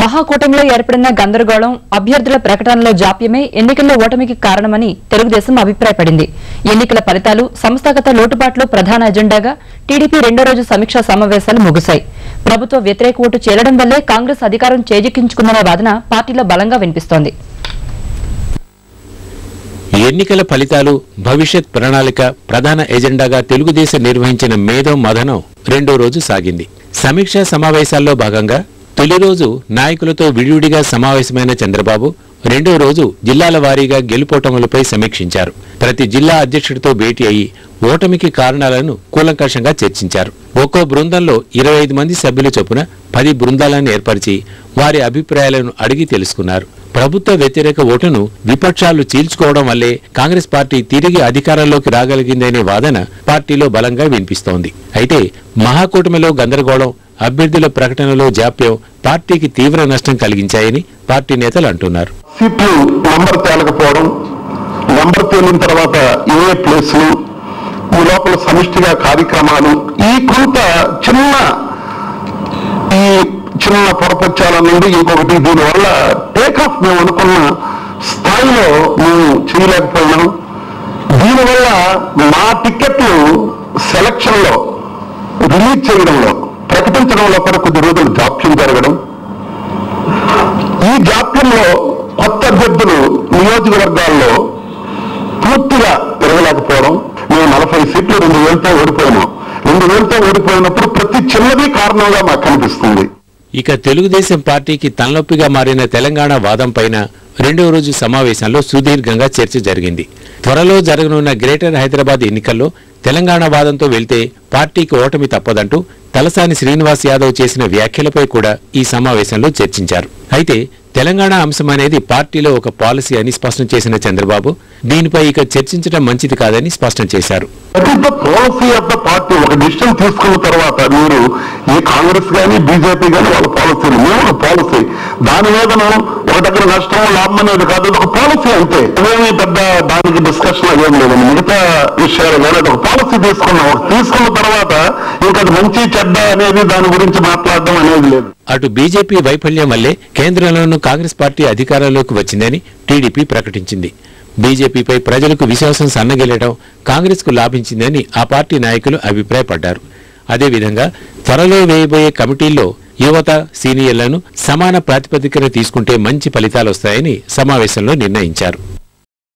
మహాకూటమిలో ఏర్పడిన గందరగోళం అభ్యర్థుల ప్రకటనలో జాప్యమే ఎన్నికల్లో ఓటమికి కారణమని తెలుగుదేశం అభిప్రాయపడింది. ఎన్నికల ఫలితాలు సంస్థాగత లోటుపాట్లు ప్రధాన ఎజెండాగా టీడీపీ రెండో రోజు సమీక్షా సమావేశాలు ముగిశాయి. ప్రభుత్వ వ్యతిరేక ఓటు చేరడం వల్లే కాంగ్రెస్ అధికారం చేజిక్కించుకుందనే వాదన పార్టీలో బలంగా వినిపిస్తోంది. ఎన్నికల ఫలితాలు భవిష్యత్ ప్రణాళిక ప్రధాన ఎజెండాగా తెలుగుదేశం నిర్వహించిన మేధో మథనం రెండో రోజు సాగింది. సమీక్షా సమావేశాల్లో భాగంగా తొలి రోజు నాయకులతో విడివిడిగా సమావేశమైన చంద్రబాబు రెండో రోజు జిల్లాల వారీగా గెలుపోటములపై సమీక్షించారు. ప్రతి జిల్లా అధ్యక్షుడితో భేటీ అయి ఓటమికి కారణాలను కూలంకషంగా చర్చించారు. ఒక్కో బృందంలో 25 మంది సభ్యుల చొప్పున 10 బృందాలను ఏర్పరిచి వారి అభిప్రాయాలను అడిగి తెలుసుకున్నారు. ప్రభుత్వ వ్యతిరేక ఓటును విపక్షాలు చీల్చుకోవడం వల్లే కాంగ్రెస్ పార్టీ తిరిగి అధికారంలోకి రాగలిగిందనే వాదన పార్టీలో బలంగా వినిపిస్తోంది. అయితే మహాకూటమిలో గందరగోళం, అభ్యర్థుల ప్రకటనలో జాప్యం పార్టీకి తీవ్ర నష్టం కలిగించాయని పార్టీ నేతలు అంటున్నారు. సీట్లు నంబర్ తేలకపోవడం, నంబర్ తేలిన తర్వాత ఏ ప్లేస్లు, ఈ లోపల సమిష్టిగా కార్యక్రమాలు, ఈ కొంత చిన్న పొరపచ్చాల నుండి ఇంకొకటి దీనివల్ల టేకాఫ్ మేము అనుకున్న స్థాయిలో మేము చేయలేకపోయినాం. దీనివల్ల మా టికెట్లు సెలక్షన్లో, రిలీజ్ చేయడంలో, ప్రకటించడంలో కూడా కొద్ది రోజులు జాప్యం జరగడం, ఈ జాప్యంలో కొత్త అభ్యర్థులు నియోజకవర్గాల్లో పూర్తిగా పెరగలేకపోవడం. మేము 40 సీట్లు 2000తో ఓడిపోయినాం. 2000తో ఓడిపోయినప్పుడు ప్రతి చిన్నది కారణంగా మాకు కనిపిస్తుంది. ఇక తెలుగుదేశం పార్టీకి తలనొప్పిగా మారిన తెలంగాణ వాదం పైన రెండో రోజు సమావేశంలో సుదీర్ఘంగా చర్చ జరిగింది. త్వరలో జరగనున్న గ్రేటర్ హైదరాబాద్ ఎన్నికల్లో తెలంగాణ వాదంతో వెళ్తే పార్టీకి ఓటమి తప్పదంటూ తలసాని శ్రీనివాస్ యాదవ్ చేసిన వ్యాఖ్యలపై కూడా ఈ సమావేశంలో చర్చించారు. అయితే తెలంగాణ అంశం అనేది పార్టీలో ఒక పాలసీ అని స్పష్టం చేసిన చంద్రబాబు దీనిపై ఇక చర్చించడం మంచిది కాదని స్పష్టం చేశారు. పాలసీ ఆఫ్ ద పార్టీ ఒక డిసిషన్ తీసుకున్న తర్వాత మీరు ఏ కాంగ్రెస్ కానీ బీజేపీ కానీ వాళ్ళ పాలసీలు, మేము పాలసీ దాని మీద ఒక దగ్గర నష్టం లాభం అనేది కాదు, ఒక పాలసీ అంతే. అదేమి పెద్ద దానికి డిస్కషన్ అదేం లేదండి. మిగతా విషయాలు కానీ ఒక పాలసీ తీసుకున్న తర్వాత ఇంకా మంచి చెడ్డ అనేది దాని గురించి మాట్లాడడం అనేది లేదు. అటు బీజేపీ వైఫల్యం వల్లే కేంద్రంలోనూ కాంగ్రెస్ పార్టీ అధికారంలోకి వచ్చిందని టీడీపీ ప్రకటించింది. బీజేపీపై ప్రజలకు విశ్వాసం సన్నగిల్లడం కాంగ్రెస్ కు లాభించిందని ఆ పార్టీ నాయకులు అభిప్రాయపడ్డారు. అదేవిధంగా త్వరలో వేయబోయే కమిటీల్లో యువత, సీనియర్లను సమాన ప్రాతిపదికన తీసుకుంటే మంచి ఫలితాలొస్తాయని సమావేశంలో నిర్ణయించారు.